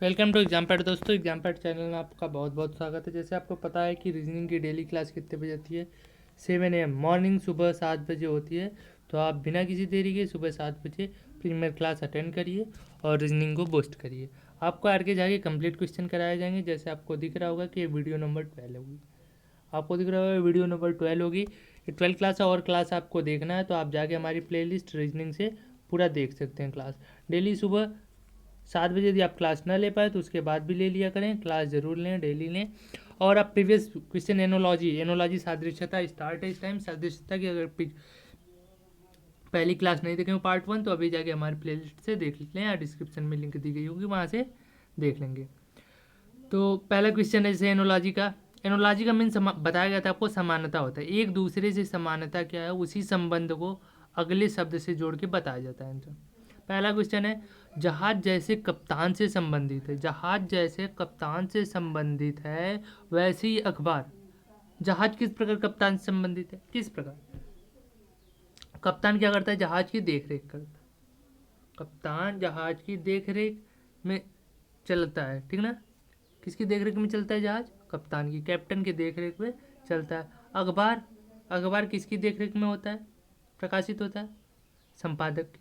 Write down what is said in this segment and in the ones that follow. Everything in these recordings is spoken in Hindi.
वेलकम टू एग्जाम पैड दोस्तों। एग्जाम पैड चैनल में आपका बहुत बहुत स्वागत है। जैसे आपको पता है कि रीजनिंग की डेली क्लास कितने बजे होती है? 7 AM मॉर्निंग, सुबह 7 बजे होती है। तो आप बिना किसी देरी के सुबह 7 बजे प्रीमियर क्लास अटेंड करिए और रीजनिंग को बूस्ट करिए। आपको आगे जाके कंप्लीट क्वेश्चन कराए जाएंगे। जैसे आपको दिख रहा होगा कि ये वीडियो नंबर 12 होगी। आपको दिख रहा होगा वीडियो नंबर 12 होगी। ये 12 क्लास और क्लास आपको देखना है तो आप जाके हमारी प्लेलिस्ट रीजनिंग से पूरा देख सकते हैं। क्लास डेली सुबह 7 बजे यदि आप क्लास ना ले पाए तो उसके बाद भी ले लिया करें। क्लास ज़रूर लें, डेली लें। और आप प्रीवियस क्वेश्चन एनोलॉजी सादृश्यता स्टार्ट है इस टाइम। सादृश्यता की अगर पहली क्लास नहीं देखें पार्ट 1 तो अभी जाके हमारे प्लेलिस्ट से देख लें या डिस्क्रिप्शन में लिंक दी गई होगी, वहाँ से देख लेंगे। तो पहला क्वेश्चन है जैसे एनोलॉजी का मीन बताया गया था आपको, समानता होता है। एक दूसरे से समानता क्या है, उसी संबंध को अगले शब्द से जोड़ के बताया जाता है आंसर। पहला क्वेश्चन है जहाज जैसे कप्तान से संबंधित है। जहाज जैसे कप्तान से संबंधित है वैसे ही अखबार। जहाज किस प्रकार कप्तान से संबंधित है? किस प्रकार? कप्तान क्या करता है? जहाज की देख रेख करता है। कप्तान जहाज की देख रेख में चलता है, ठीक ना? किसकी देखरेख में चलता है जहाज? कप्तान की, कैप्टन की देखरेख में चलता है। अखबार, अखबार किसकी देखरेख में होता है, प्रकाशित होता है? संपादक की।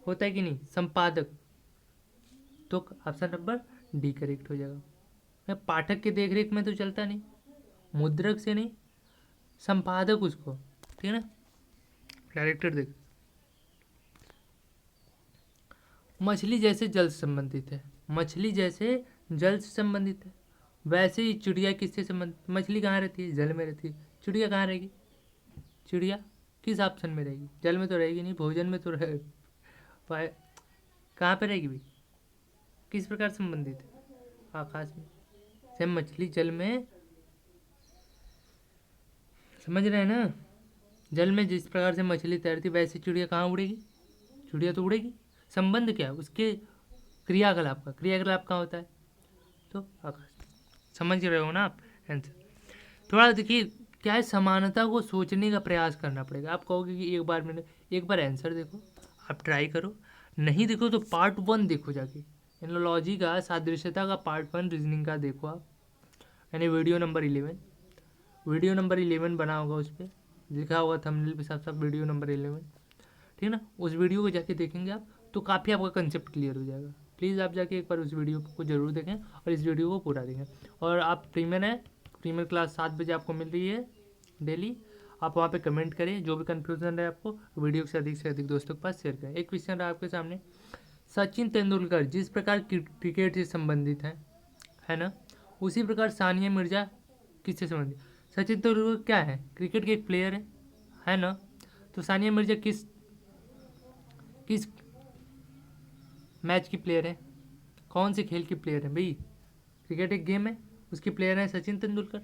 होता है कि नहीं? संपादक। तो ऑप्शन नंबर डी करेक्ट हो जाएगा। मैं पाठक की देखरेख में तो चलता नहीं, मुद्रक से नहीं, संपादक उसको, ठीक है ना? डायरेक्टर देख। मछली जैसे जल से संबंधित है। मछली जैसे जल से संबंधित है वैसे ही चिड़िया किससे संबंधित? मछली कहाँ रहती है? जल में रहती है। चिड़िया कहाँ रहेगी? चिड़िया किस ऑप्शन में रहेगी? जल में तो रहेगी नहीं, भोजन में तो रहे। कहाँ पे रहेगी भाई? किस प्रकार संबंधित है? आकाश में। से मछली जल में, समझ रहे हैं ना? जल में जिस प्रकार से मछली तैरती वैसे चिड़िया कहाँ उड़ेगी? चिड़िया तो उड़ेगी। संबंध क्या है उसके? क्रियाकलाप का। क्रियाकलाप कहाँ होता है? तो आकाश। समझ रहे हो ना आप आंसर? थोड़ा देखिए क्या है, समानता को सोचने का प्रयास करना पड़ेगा। आप कहोगे कि एक बार आंसर देखो, आप ट्राई करो। नहीं देखो तो पार्ट 1 देखो जाके। एनोलॉजी का, सादृश्यता का पार्ट 1 रीजनिंग का देखो आप, यानी वीडियो नंबर 11। वीडियो नंबर 11 बना होगा, उस पर लिखा होगा थंबनेल पे साफ साफ वीडियो नंबर 11, ठीक ना? उस वीडियो को जाके देखेंगे आप तो काफ़ी आपका कंसेप्ट क्लियर हो जाएगा। प्लीज़ आप जाके एक बार उस वीडियो को ज़रूर देखें और इस वीडियो को पूरा देखें। और आप प्रीमियर है, प्रीमियर क्लास 7 बजे आपको मिल रही है डेली। आप वहाँ पे कमेंट करें, जो भी कन्फ्यूज़न रहे आपको वीडियो से अधिक दोस्तों के पास शेयर करें। एक क्वेश्चन रहा आपके सामने, सचिन तेंदुलकर जिस प्रकार क्रिकेट से संबंधित है ना, उसी प्रकार सानिया मिर्जा किससे संबंधित? सचिन तेंदुलकर क्या है? क्रिकेट के एक प्लेयर है ना? तो सानिया मिर्जा किस किस मैच की प्लेयर है? कौन से खेल की प्लेयर है भाई? क्रिकेट एक गेम है, उसकी प्लेयर है सचिन तेंदुलकर।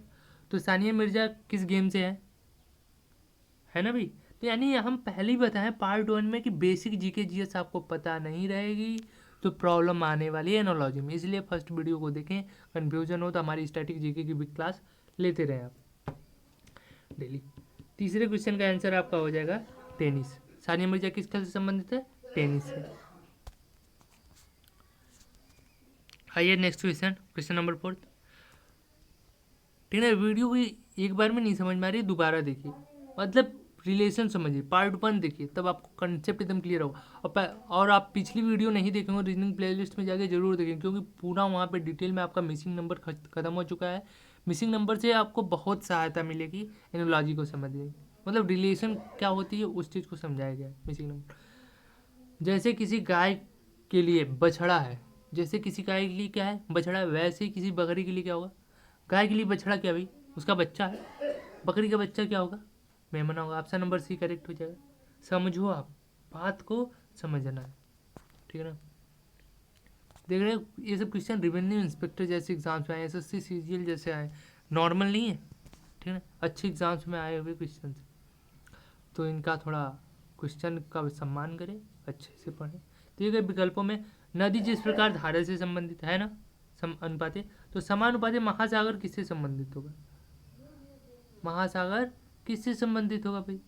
तो सानिया मिर्जा किस गेम से है ना भाई? तो यानी हम पहले ही बताएं पार्ट 1 में कि बेसिक जीके जीएस आपको पता नहीं रहेगी तो प्रॉब्लम आने वाली है एनोलॉजी में। इसलिए फर्स्ट वीडियो को देखें, कन्फ्यूजन हो तो हमारी स्टैटिक जीके की भी क्लास लेते रहें आप डेली। तीसरे क्वेश्चन का आंसर आपका हो जाएगा टेनिस। सानिया मिर्जा किस खेल से संबंधित है? टेनिस से। आइए नेक्स्ट क्वेश्चन, क्वेश्चन नंबर 4। ठीक है, वीडियो को एक बार में नहीं समझ में आ रही, दोबारा देखिए, मतलब रिलेशन समझिए। पार्ट 1 देखिए तब आपको कंसेप्ट एकदम क्लियर होगा। और आप पिछली वीडियो नहीं देखेंगे रीजनिंग प्लेलिस्ट में जाके जरूर देखें, क्योंकि पूरा वहाँ पे डिटेल में आपका मिसिंग नंबर खत्म हो चुका है। मिसिंग नंबर से आपको बहुत सहायता मिलेगी एनोलॉजी को समझने की। मतलब रिलेशन क्या होती है उस चीज़ को समझाया गया है मिसिंग नंबर। जैसे किसी गाय के लिए बछड़ा है, जैसे किसी गाय के लिए क्या है? बछड़ा है। वैसे ही किसी बकरी के लिए क्या होगा? गाय के लिए बछड़ा क्या भाई? उसका बच्चा है। बकरी का बच्चा क्या होगा? मेमना होगा। ऑप्शन नंबर सी करेक्ट हो जाएगा। समझो, आप बात को समझना है, ठीक है ना? देख रहे हो ये सब क्वेश्चन रेवेन्यू इंस्पेक्टर जैसे एग्जाम्स में आए, एसएससी सीजीएल जैसे आए, नॉर्मल नहीं है, ठीक है ना? अच्छे एग्जाम्स में आए हुए क्वेश्चन, तो इनका थोड़ा क्वेश्चन का सम्मान करें, अच्छे से पढ़ें। दिए गए विकल्पों में नदी जिस प्रकार धारा से संबंधित है ना, अनुपाते, तो समानुपाते महासागर किससे संबंधित होगा? महासागर किससे संबंधित होगा भाई?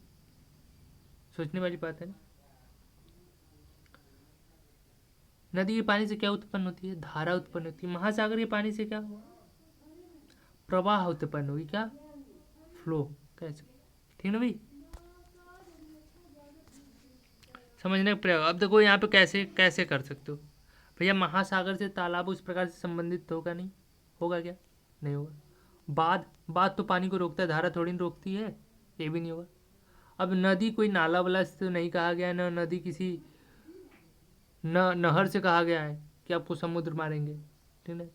सोचने वाली बात है ना। नदी के पानी से क्या उत्पन्न होती है? धारा उत्पन्न होती है। महासागर के पानी से क्या होगा? प्रवाह उत्पन्न होगी। क्या? फ्लो। कैसे? ठीक ना भाई, समझने का प्रयोग। अब देखो यहाँ पे कैसे कैसे कर सकते हो भैया। महासागर से तालाब उस प्रकार से संबंधित होगा नहीं, होगा क्या? नहीं होगा। बांध तो पानी को रोकता है, धारा थोड़ी ना रोकती है, ये भी नहीं होगा। अब नदी कोई नाला वाला से तो नहीं कहा गया है, ना नदी किसी नहर से कहा गया है कि आपको समुद्र मारेंगे, ठीक है।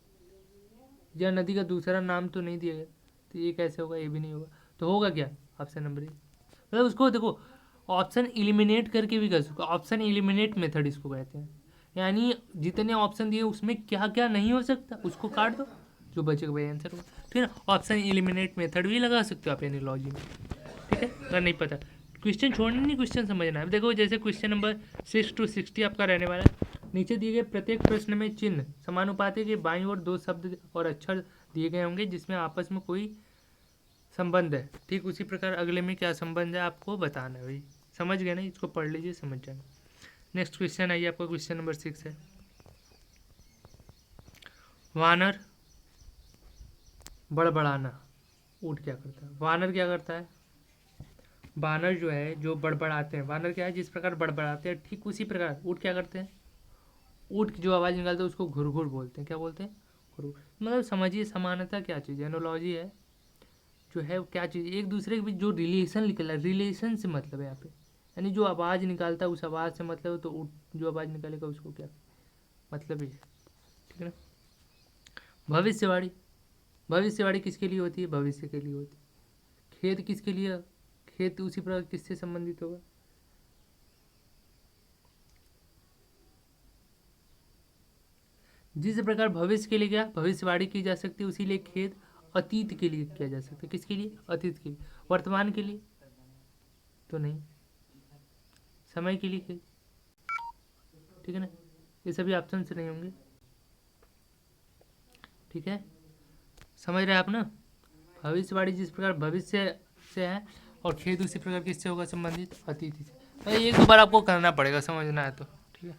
या नदी का दूसरा नाम तो नहीं दिया गया, तो ये कैसे होगा? ये भी नहीं होगा। तो होगा क्या? Option number A. मतलब उसको देखो, ऑप्शन इलिमिनेट करके भी कर सकते हो। ऑप्शन इलिमिनेट मेथड इसको कहते हैं। यानी जितने ऑप्शन दिए उसमें क्या क्या नहीं हो सकता उसको काट दो, जो बचेगा वही आंसर होगा, ठीक है। ऑप्शन इलिमिनेट मेथड भी लगा सकते हो आप यानी लॉजिक में, ठीक है। अगर नहीं पता क्वेश्चन छोड़ना नहीं, क्वेश्चन समझना है। देखो जैसे क्वेश्चन नंबर 6 to 60 आपका रहने वाला है। नीचे दिए गए प्रत्येक प्रश्न में चिन्ह समानुपाती के बाईं ओर दो शब्द और अक्षर दिए गए होंगे जिसमें आपस में कोई संबंध है। ठीक उसी प्रकार अगले में क्या संबंध है आपको बताना है भाई। समझ गए ना? इसको पढ़ लीजिए, समझ जाना। नेक्स्ट क्वेश्चन आइए, आपका क्वेश्चन नंबर 6 है। वानर बड़बड़ाना। ऊँट क्या करता है? वानर क्या करता है? वानर जो है जो बड़बड़ाते हैं, वानर क्या है? जिस प्रकार बड़बड़ाते हैं ठीक उसी प्रकार ऊँट क्या करते हैं? ऊँट की जो आवाज़ निकालते हैं उसको घुरघुर बोलते हैं। क्या बोलते हैं? घुरघुर। मतलब समझिए समानता क्या चीज़ है, एनोलॉजी है जो है, क्या चीज़ एक दूसरे के बीच जो रिलेशन निकल रहा है, रिलेशन से मतलब है यहाँ पे। यानी जो आवाज़ निकालता है उस आवाज़ से मतलब है, तो ऊँट जो आवाज़ निकालेगा उसको क्या मतलब है, ठीक है ना। भविष्यवाणी। भविष्यवाणी किसके लिए होती है? भविष्य के लिए होती है। खेत किसके लिए? खेत उसी प्रकार किससे संबंधित होगा? जिस प्रकार भविष्य के लिए क्या भविष्यवाणी की जा सकती है, उसी लिए खेत अतीत के लिए किया जा सकता है। किसके लिए? अतीत के लिए। वर्तमान के लिए तो नहीं, समय के लिए खेत, ठीक है ना। ये सभी ऑप्शन से नहीं होंगे, ठीक है। समझ रहे हैं आप ना? भविष्यवाणी जिस प्रकार भविष्य से है और खेत उसी प्रकार किससे होगा संबंधित? अतीत से। तो एक दो बार आपको करना पड़ेगा, समझना है तो, ठीक है।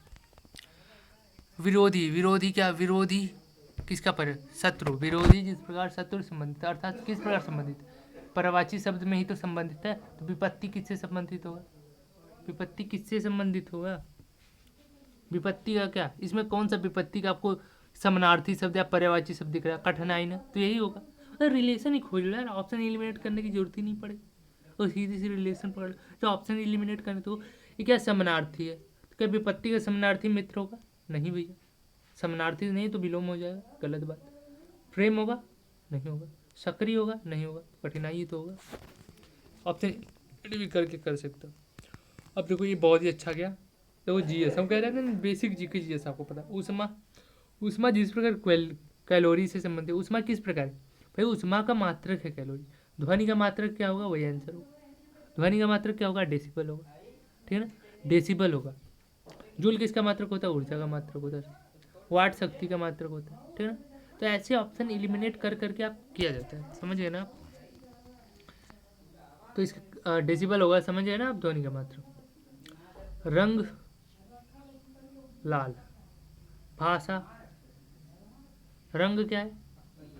विरोधी। विरोधी क्या? विरोधी किसका पर? शत्रु। विरोधी जिस प्रकार शत्रु संबंधित, अर्थात किस प्रकार संबंधित? परवाची शब्द में ही तो संबंधित है। तो विपत्ति किससे संबंधित होगा? विपत्ति किससे संबंधित होगा? विपत्ति का क्या? इसमें कौन सा विपत्ति का आपको समानार्थी शब्द या पर्यायवाची शब्द दिख रहा है? कठिनाई ना, तो यही होगा। अरे रिलेशन ही खोज लो यार, ऑप्शन एलिमिनेट करने की जरूरत ही नहीं पड़ेगी, और सीधी सी रिलेशन पकड़ लो। जो ऑप्शन एलिमिनेट करने, तो ये क्या समानार्थी है? तो क्या विपत्ति का समानार्थी मित्र होगा? नहीं भैया, समानार्थी नहीं तो विलोम हो जाएगा, गलत बात। प्रेम होगा? नहीं होगा। सक्रिय होगा? नहीं होगा। कठिनाई ही तो होगा। ऑप्शन भी करके कर सकते हो। अब देखो ये बहुत ही अच्छा गया। देखो जीएस हम कह रहे थे ना, बेसिक जी के जीएस आपको पता है। ऊष्मा। ऊष्मा जिस प्रकार कैलोरी से संबंधित, ऊष्मा किस प्रकार है भाई? ऊष्मा का मात्रक है कैलोरी। ध्वनि का मात्रक क्या होगा? वही आंसर होगा। ध्वनि का मात्रक क्या होगा? डेसिबल होगा, ठीक है ना, डेसिबल होगा। जूल किसका मात्रक होता है? ऊर्जा का मात्रक होता है। वाट शक्ति का मात्रक होता है, ठीक है ना। तो ऐसे ऑप्शन एलिमिनेट कर करके आप किया जाता है, समझ गए ना आप? तो इसका डेसिबल होगा, समझ गए ना आप? ध्वनि का मात्रक। रंग लाल। भाषा। रंग क्या है?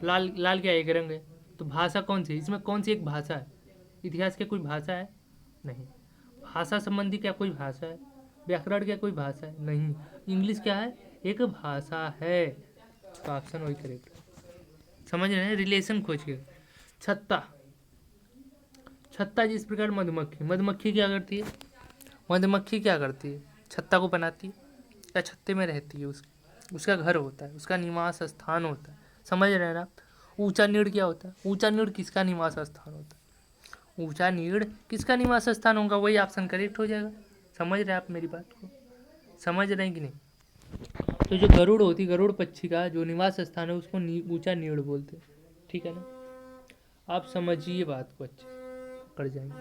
लाल। लाल क्या है? एक रंग है। तो भाषा कौन सी? इसमें कौन सी एक भाषा है? इतिहास की कोई भाषा है? नहीं। भाषा संबंधी क्या कोई भाषा है? व्याकरण क्या कोई भाषा है? नहीं। इंग्लिश क्या है? एक भाषा है। तो ऑप्शन वही करेक्ट, समझ रहे हैं? रिलेशन खोज के। छत्ता। छत्ता जिस प्रकार मधुमक्खी। मधुमक्खी क्या करती है? मधुमक्खी क्या करती है? छत्ता को बनाती है या छत्ते में रहती है? उसका घर होता है, उसका निवास स्थान होता है, समझ रहे हैं ना? ऊंचा नीड़ क्या होता है? ऊंचा नीड़ किसका निवास स्थान होता है? ऊंचा नीड़ किसका निवास स्थान होगा? वही ऑप्शन करेक्ट हो जाएगा। समझ रहे हैं आप मेरी बात को? समझ रहे हैं कि नहीं? तो जो गरुड़ होती, गरुड़ पक्षी का जो निवास स्थान है उसको ऊंचा नीड़ बोलते हैं, ठीक है ना। आप समझिए बात को, अच्छे कर जाएंगे,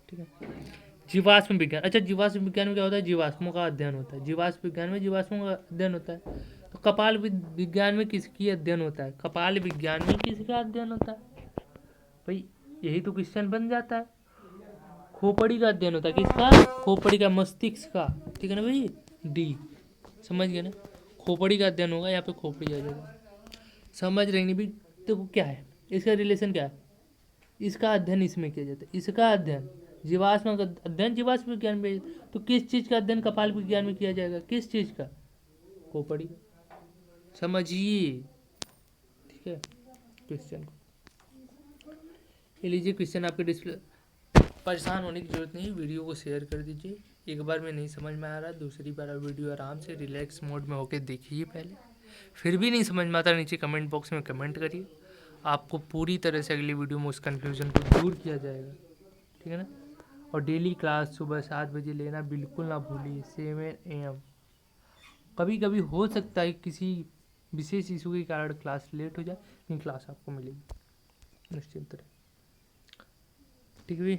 ठीक है। जीवाश्म विज्ञान। अच्छा, जीवाश्म विज्ञान में क्या होता है? जीवाश्मों का अध्ययन होता है। जीवाश्म विज्ञान में जीवाश्मों का अध्ययन होता है। तो कपाल विज्ञान में किसकी अध्ययन होता है? कपाल विज्ञान में किसका अध्ययन होता है भाई? यही तो क्वेश्चन बन जाता है। खोपड़ी का अध्ययन होता है। किसका? खोपड़ी का, मस्तिष्क का, ठीक है ना भाई? डी। समझ गए ना, खोपड़ी का अध्ययन होगा, यहाँ पे खोपड़ी आ जाएगा। समझ रहे नहीं भी, तो क्या है इसका रिलेशन, क्या है, इसका अध्ययन इसमें किया जाता है, इसका अध्ययन जीवाश्म का अध्ययन जीवाश्म विज्ञान में। तो किस चीज़ का अध्ययन कपाल विज्ञान में किया जाएगा, किस चीज़ का, खोपड़ी का। समझिए, ठीक है। क्वेश्चन को ये लीजिए, क्वेश्चन आपके डिस्प्ले। परेशान होने की जरूरत नहीं, वीडियो को शेयर कर दीजिए। एक बार में नहीं समझ में आ रहा, दूसरी बार आप वीडियो आराम से रिलैक्स मोड में होकर देखिए पहले। फिर भी नहीं समझ में आता, नीचे कमेंट बॉक्स में कमेंट करिए, आपको पूरी तरह से अगली वीडियो में उस कन्फ्यूज़न को दूर किया जाएगा, ठीक है ना। और डेली क्लास सुबह 7 बजे लेना बिल्कुल ना भूलिए, 7 AM। कभी कभी हो सकता है किसी विशेष इशू के कारण क्लास लेट हो जाए, लेकिन क्लास आपको मिलेगी निश्चिंत रहे, ठीक है।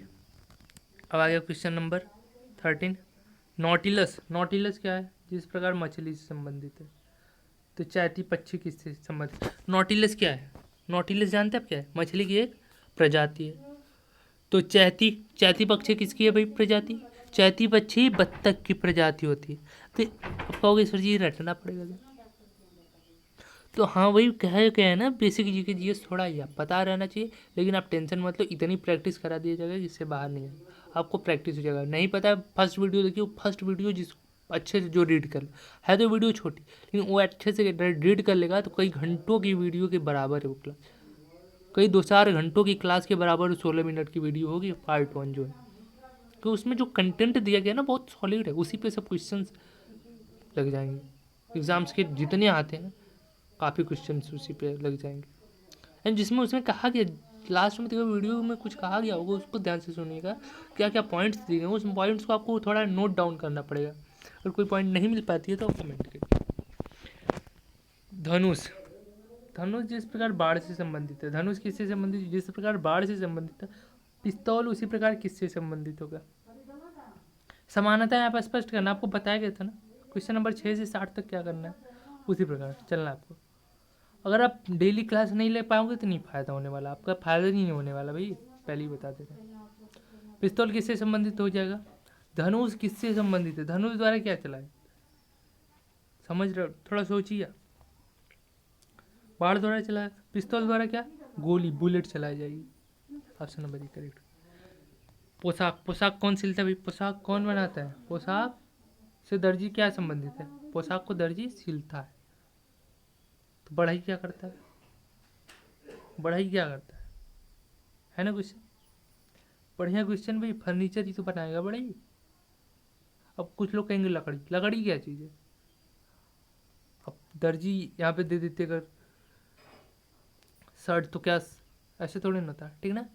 अब आ गया क्वेश्चन नंबर 13। नॉटिलस, नॉटिलस क्या है, जिस प्रकार मछली से संबंधित है। तो चैती पक्षी किससे संबंधित, नॉटिलस क्या है, नॉटिलस जानते हैं आप क्या है, मछली की एक प्रजाति है। तो चैती, चैती पक्षी किसकी है भाई प्रजाति, चैती पक्षी बत्तख की प्रजाति होती है। तो आप कहोगे सर जी रटना पड़ेगा क्या? तो हाँ वही क्या है ना, बेसिक जी के जीएस थोड़ा ही पता रहना चाहिए, लेकिन आप टेंशन मत लो, इतनी प्रैक्टिस करा दिया जाएगा जिससे बाहर नहीं है, आपको प्रैक्टिस हो जाएगा। नहीं पता फर्स्ट वीडियो देखिए, फर्स्ट वीडियो जिस अच्छे से जो रीड कर है, तो वीडियो छोटी, लेकिन वो अच्छे से रीड कर लेगा तो कई घंटों की वीडियो के बराबर है वो क्लास, कई 2-4 घंटों की क्लास के बराबर 16 मिनट की वीडियो होगी पार्ट 1 जो है। तो उसमें जो कंटेंट दिया गया ना बहुत सॉलिड है, उसी पे सब क्वेश्चंस लग जाएंगे, एग्जाम्स के जितने आते हैं काफ़ी क्वेश्चन उसी पे लग जाएंगे। एंड जिसमें उसमें कहा गया लास्ट में, देखो वीडियो में कुछ कहा गया होगा, उसको ध्यान से सुनिएगा, क्या क्या पॉइंट्स दिए गए उस पॉइंट्स को आपको थोड़ा नोट डाउन करना पड़ेगा। अगर कोई पॉइंट नहीं मिल पाती है तो कमेंट करिए। धनुष, धनुष जिस प्रकार बाढ़ से संबंधित है, धनुष किससे संबंधित, जिस प्रकार बाढ़ से संबंधित है, पिस्तौल उसी प्रकार किससे संबंधित होगा। समानता यहाँ पर स्पष्ट करना, आपको बताया गया था ना क्वेश्चन नंबर 6 से 60 तक क्या करना है, उसी प्रकार चलना है आपको। अगर आप डेली क्लास नहीं ले पाओगे तो नहीं फ़ायदा होने वाला, आपका फ़ायदा नहीं होने वाला भाई, पहले ही बता दे रहे हैं। पिस्तौल किससे संबंधित हो जाएगा, धनुष किससे संबंधित है, धनुष द्वारा क्या चला है, समझ रहे हो, थोड़ा सोचिए। बाढ़ द्वारा चला है, पिस्तौल द्वारा क्या, गोली बुलेट चलाई जाएगी। Option number 1 correct. पोशाक, पोशाक कौन सिलता है भाई, पोशाक कौन बनाता है, पोशाक से दर्जी क्या संबंधित है, पोशाक को दर्जी सिलता है। तो बढ़ई क्या करता है, बढ़ई क्या करता है ना क्वेश्चन, बढ़िया क्वेश्चन भाई, फर्नीचर ही तो बनाएगा बढ़ई। अब कुछ लोग कहेंगे लकड़ी, लकड़ी क्या चीज़ है, अब दर्जी यहाँ पे दे देते अगर शर्ट तो क्या ऐसे थोड़ी ना होता, ठीक ना।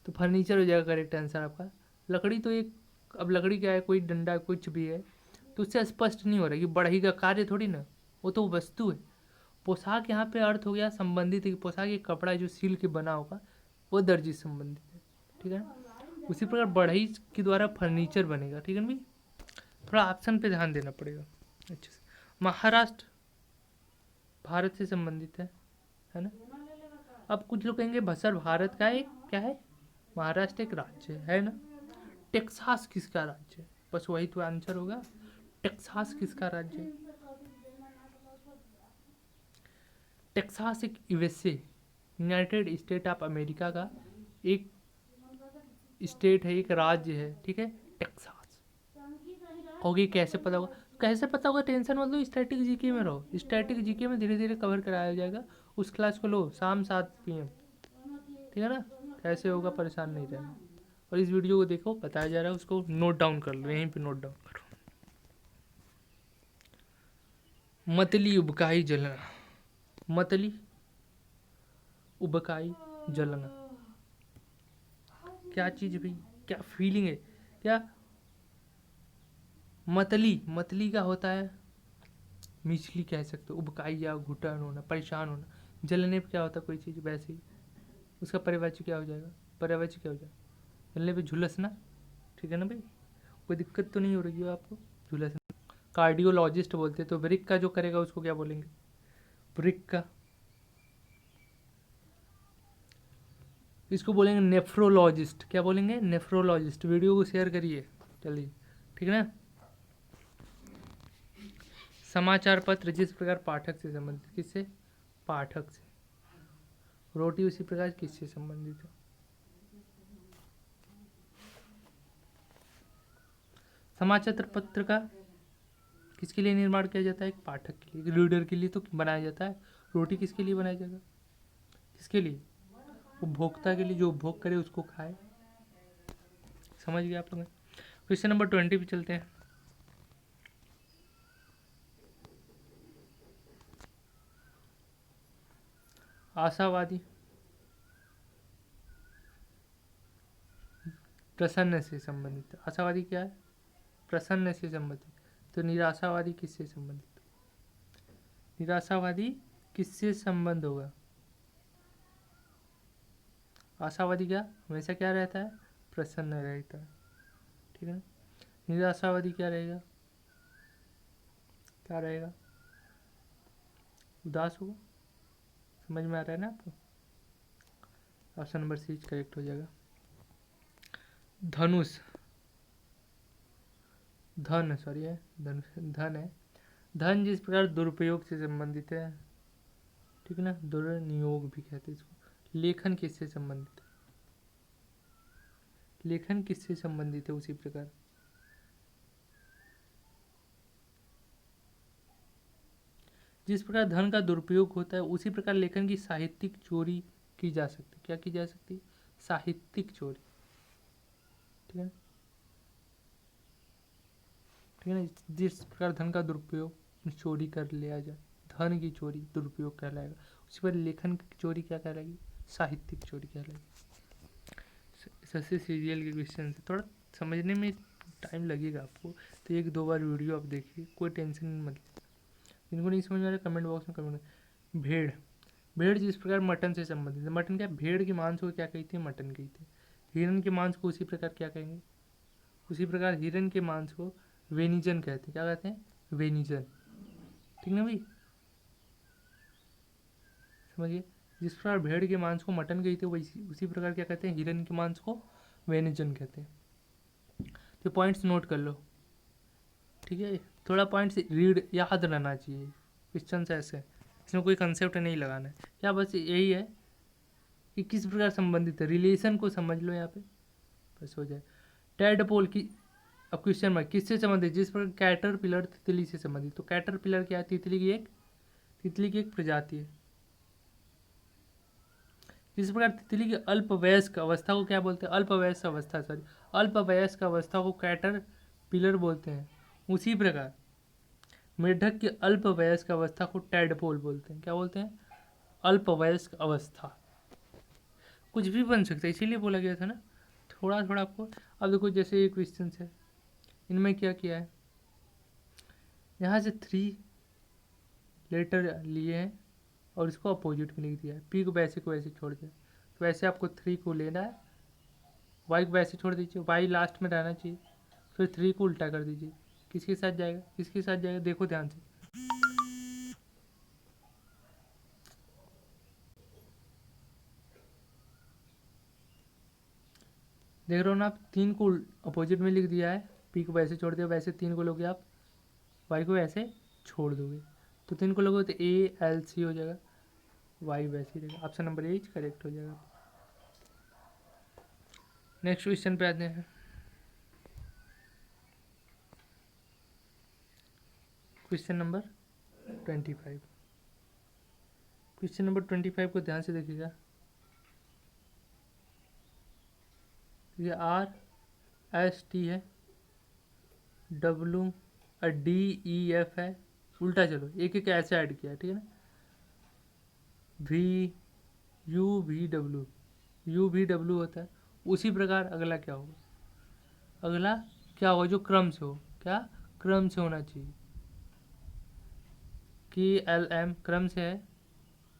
तो फर्नीचर हो जाएगा करेक्ट आंसर आपका। लकड़ी तो एक, अब लकड़ी क्या है, कोई डंडा कुछ भी है, तो उससे स्पष्ट नहीं हो रहा कि बढ़ई का कार्य थोड़ी ना, वो तो वस्तु है। पोशाक यहाँ पे अर्थ हो गया संबंधित है कि पोशाक एक कपड़ा है जो सिल के बना होगा, वो दर्जी से संबंधित है, ठीक है ना। उसी प्रकार बढ़ई के द्वारा फर्नीचर बनेगा, ठीक है ना भाई। थोड़ा ऑप्शन पे ध्यान देना पड़ेगा अच्छे से। महाराष्ट्र भारत से संबंधित है ना। अब कुछ लोग कहेंगे बसर भारत का एक क्या है, महाराष्ट्र एक राज्य है ना। टेक्सास किसका राज्य है, बस वही तो आंसर होगा, टेक्सास किसका राज्य है। टेक्सास एक USA United state of America का एक स्टेट है, एक राज्य है, ठीक है टेक्सास। होगी कैसे पता होगा, कैसे पता होगा टेंशन मतलब स्टैटिक जीके में रहो, स्टैटिक जीके में धीरे धीरे कवर कराया जाएगा, उस क्लास को लो शाम 7 PM, ठीक है ना। कैसे होगा परेशान नहीं रहना, और इस वीडियो को देखो बताया जा रहा है उसको नोट डाउन कर लो, यहीं पे नोट डाउन करो। मतली उबकाई जलना, मतली उबकाई जलना क्या चीज़ भाई, क्या फीलिंग है, क्या मतली, मतली का होता है मिचली कह सकते हो, उबकाई या घुटन होना, परेशान होना। जलने पे क्या होता है कोई चीज़ वैसे ही, उसका पर्यायवाची क्या हो जाएगा, पर्यायवाची क्या हो जाएगा, जलने पे झुलसना, ठीक है ना भाई। कोई दिक्कत तो नहीं हो रही है आपको, झुलसना। कार्डियोलॉजिस्ट बोलते हैं, तो ब्रिक का जो करेगा उसको क्या बोलेंगे, ब्रिक का, इसको बोलेंगे नेफ्रोलॉजिस्ट, क्या बोलेंगे नेफ्रोलॉजिस्ट। वीडियो को शेयर करिए चलिए, ठीक है ना। समाचार पत्र जिस प्रकार पाठक से संबंधित, किससे? पाठक से। रोटी उसी प्रकार किससे संबंधित है? समाचार पत्र का किसके लिए निर्माण किया जाता है? एक पाठक के लिए, रीडर के लिए तो बनाया जाता है। रोटी किसके लिए बनाया जाएगा? किसके लिए? उपभोक्ता के लिए, जो उपभोग करे उसको खाए। समझ गए आप लोग? क्वेश्चन नंबर 20 पे चलते हैं। आशावादी प्रसन्न से संबंधित। आशावादी क्या है? प्रसन्न से संबंधित। तो निराशावादी किससे संबंधित? निराशावादी किससे संबंध होगा? आशावादी क्या हमेशा क्या रहता है? प्रसन्न रहता है। ठीक है ना? निराशावादी क्या रहेगा? क्या रहेगा? उदास होगा। समझ में आ रहा है ना आपको? ऑप्शन नंबर सी करेक्ट हो जाएगा। धनुष, धन सॉरी है, धन है। धन जिस प्रकार दुरुपयोग से संबंधित है, ठीक है ना, दुर्नियोग भी कहते हैं इसको। लेखन किससे संबंधित है? लेखन किससे संबंधित है उसी प्रकार? जिस प्रकार धन का दुरुपयोग होता है उसी प्रकार लेखन की साहित्यिक चोरी की जा सकती। क्या की जा सकती? साहित्यिक चोरी। ठीक है, ठीक है ना। जिस प्रकार धन का दुरुपयोग चोरी कर लिया जाए, धन की चोरी दुरुपयोग कहलाएगा। उसी पर लेखन की चोरी क्या कहलाएगी? साहित्यिक चोरी कहलाएगी। सबसे सीरियल के क्वेश्चन से थोड़ा समझने में टाइम लगेगा आपको, तो एक दो बार वीडियो आप देखिए, कोई टेंशन मत लीजिए। जिनको नहीं समझ में आ रहा कमेंट बॉक्स में कमेंट। भेड़, भेड़ जिस प्रकार मटन से संबंधित है। मटन क्या? भेड़ के मांस को क्या कहते हैं? मटन कहते हैं। हिरन के मांस को उसी प्रकार क्या कहेंगे? उसी प्रकार हिरन के मांस को वेनिजन कहते हैं। क्या कहते हैं? वेनिजन। ठीक ना भाई? समझिए, जिस प्रकार भेड़ के मांस को मटन कहते हैं वैसी उसी प्रकार क्या कहते हैं? हिरन के मांस को वेनिजन कहते हैं। तो पॉइंट्स नोट कर लो, ठीक है। थोड़ा पॉइंट्स रीड याद रहना चाहिए। क्वेश्चन ऐसे, इसमें कोई कंसेप्ट नहीं लगाना है। क्या बस यही है कि किस प्रकार संबंधित है, रिलेशन को समझ लो यहाँ पे, बस हो जाए। टैडपोल की, अब क्वेश्चन में किससे संबंधित? जिस प्रकार कैटरपिलर तितली से संबंधित। तो कैटरपिलर क्या है? तितली की एक प्रजाति है। जिस प्रकार तितली की अल्पवयस्क अवस्था को क्या बोलते हैं? अल्पवयस्क अवस्था, सॉरी, अल्पवयस्क अवस्था को कैटरपिलर बोलते हैं, उसी प्रकार मेढक की अल्पवयस्क अवस्था को टैडपोल बोलते हैं। क्या बोलते हैं? अल्पवयस्क अवस्था। कुछ भी बन सकता है, इसीलिए बोला गया था ना, थोड़ा थोड़ा आपको। अब देखो जैसे ये क्वेश्चन है, इनमें क्या किया है, यहाँ से 3 लेटर लिए हैं और इसको अपोजिट में लिख दिया है। पी को वैसे छोड़ दिया। तो वैसे आपको 3 को लेना है, वाई को वैसे छोड़ दीजिए, वाई लास्ट में रहना चाहिए, फिर 3 को उल्टा कर दीजिए। किसके साथ जाएगा? किसके साथ जाएगा? देखो ध्यान से, देख रहे हो ना आप? 3 को अपोजिट में लिख दिया है, पी को वैसे छोड़ दिया, वैसे 3 को लोगे आप, वाई को ऐसे छोड़ दोगे, तो 3 को लोगे तो ALC हो जाएगा, वाई वैसे ही रहेगा। ऑप्शन नंबर ए करेक्ट हो जाएगा। नेक्स्ट क्वेश्चन पे आते हैं। Question number 25। क्वेश्चन नंबर 25 को ध्यान से देखिएगा। ये RST है, WDEF है, उल्टा चलो एक एक ऐसे ऐड किया है, ठीक है ना। VUVW होता है, उसी प्रकार अगला क्या होगा? अगला क्या होगा? जो क्रम से हो, क्या क्रम से होना चाहिए? कि LM क्रम से है,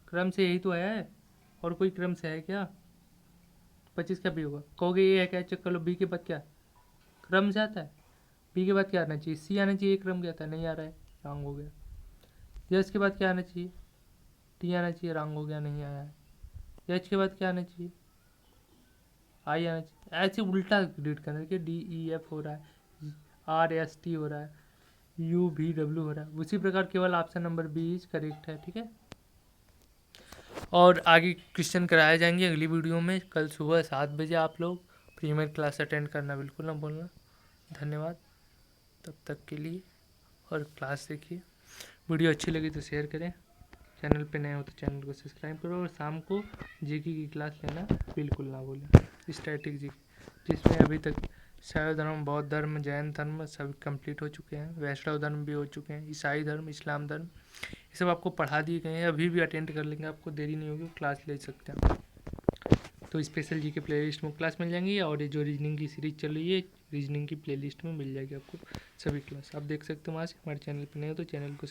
क्रम से यही तो आया है, और कोई क्रम से है क्या? 25 का भी होगा, कहोगे ये है क्या? चेक कर लो, बी के बाद क्या क्रम से आता है? बी के बाद क्या आना चाहिए? सी आना चाहिए, क्रम क्या आता है? नहीं आ रहा है, रॉन्ग हो गया। एच के बाद क्या आना चाहिए? टी आना चाहिए, रॉन्ग हो गया, नहीं आया है। एच के बाद क्या आना चाहिए? आई आना चाहिए। ऐसे उल्टा रीड करना कि DEF हो रहा है, RST हो रहा है, UVW हो रहा है। उसी प्रकार केवल option number B is correct है, ठीक है। और आगे क्वेश्चन कराए जाएंगे अगली वीडियो में कल सुबह 7 बजे। आप लोग प्रीमियर क्लास अटेंड करना बिल्कुल ना भूलना। धन्यवाद तब तक के लिए, और क्लास देखिए। वीडियो अच्छी लगी तो शेयर करें, चैनल पे नए हो तो चैनल को सब्सक्राइब करो, और शाम को जीके की क्लास लेना बिल्कुल ना भूलें। स्टैटिक जीके जिसमें अभी तक शैव धर्म, बौद्ध धर्म, जैन धर्म सब कंप्लीट हो चुके हैं, वैष्णव धर्म भी हो चुके हैं, ईसाई धर्म, इस्लाम धर्म, ये सब आपको पढ़ा दिए गए हैं। अभी भी अटेंड कर लेंगे, आपको देरी नहीं होगी, क्लास ले सकते हैं। तो स्पेशल जी के प्ले लिस्ट में क्लास मिल जाएंगी, और ये जो रीजनिंग की सीरीज चल रही है रीजनिंग की प्ले लिस्ट में मिल जाएगी आपको सभी क्लास। आप देख सकते हो वहाँ से। हमारे चैनल पर नहीं हो तो चैनल को